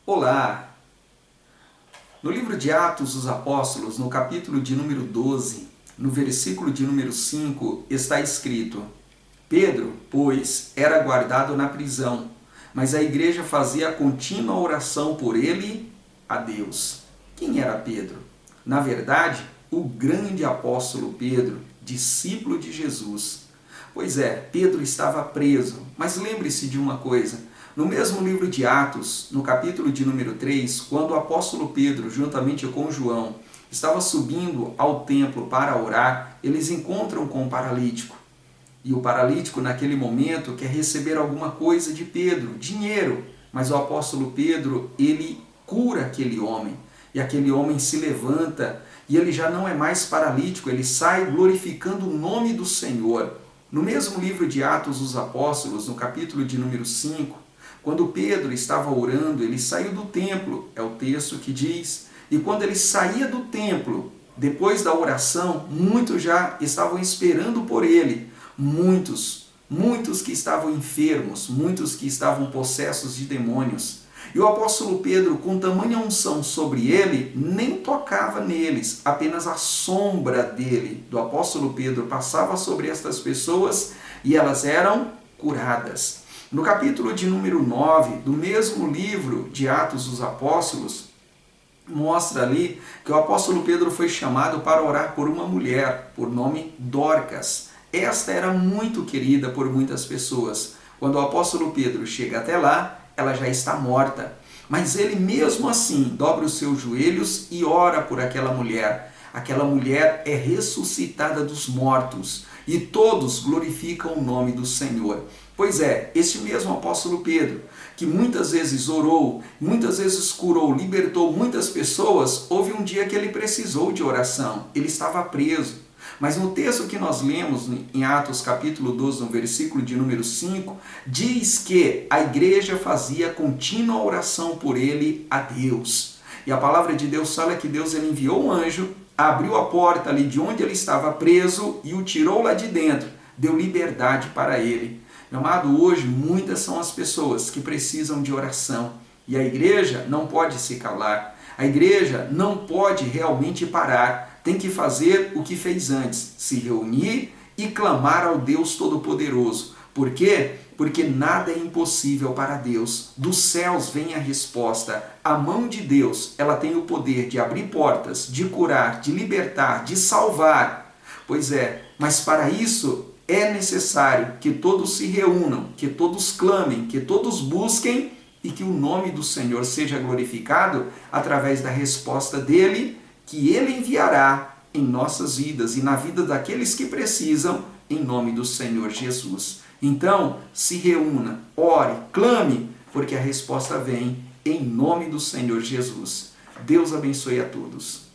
Olá! No livro de Atos dos Apóstolos, no capítulo de número 12, no versículo de número 5, está escrito: Pedro, pois, era guardado na prisão, mas a igreja fazia contínua oração por ele a Deus. Quem era Pedro? Na verdade, o grande apóstolo Pedro, discípulo de Jesus. Pois é, Pedro estava preso, mas lembre-se de uma coisa: no mesmo livro de Atos, no capítulo de número 3, quando o apóstolo Pedro, juntamente com João, estava subindo ao templo para orar, eles encontram com o paralítico. E o paralítico, naquele momento, quer receber alguma coisa de Pedro, dinheiro. Mas o apóstolo Pedro, ele cura aquele homem. E aquele homem se levanta e ele já não é mais paralítico, ele sai glorificando o nome do Senhor. No mesmo livro de Atos dos Apóstolos, no capítulo de número 5, quando Pedro estava orando, ele saiu do templo, é o texto que diz, e quando ele saía do templo, depois da oração, muitos já estavam esperando por ele, muitos que estavam enfermos, muitos que estavam possessos de demônios. E o apóstolo Pedro, com tamanha unção sobre ele, nem tocava neles, apenas a sombra dele, do apóstolo Pedro, passava sobre estas pessoas e elas eram curadas. No capítulo de número 9, do mesmo livro de Atos dos Apóstolos, mostra ali que o apóstolo Pedro foi chamado para orar por uma mulher, por nome Dorcas. Esta era muito querida por muitas pessoas. Quando o apóstolo Pedro chega até lá, ela já está morta. Mas ele mesmo assim dobra os seus joelhos e ora por aquela mulher. Aquela mulher é ressuscitada dos mortos e todos glorificam o nome do Senhor. Pois é, este mesmo apóstolo Pedro, que muitas vezes orou, muitas vezes curou, libertou muitas pessoas, houve um dia que ele precisou de oração, ele estava preso. Mas no texto que nós lemos em Atos capítulo 12, no versículo de número 5, diz que a igreja fazia contínua oração por ele a Deus. E a palavra de Deus fala que Deus ele enviou um anjo, abriu a porta ali de onde ele estava preso e o tirou lá de dentro, deu liberdade para ele. Meu amado, hoje muitas são as pessoas que precisam de oração e a igreja não pode se calar, a igreja não pode realmente parar, tem que fazer o que fez antes, se reunir e clamar ao Deus Todo-Poderoso. Por quê? Porque nada é impossível para Deus. Dos céus vem a resposta. A mão de Deus, ela tem o poder de abrir portas, de curar, de libertar, de salvar. Pois é, mas para isso é necessário que todos se reúnam, que todos clamem, que todos busquem e que o nome do Senhor seja glorificado através da resposta dele, que ele enviará em nossas vidas e na vida daqueles que precisam, em nome do Senhor Jesus. Então, se reúna, ore, clame, porque a resposta vem em nome do Senhor Jesus. Deus abençoe a todos.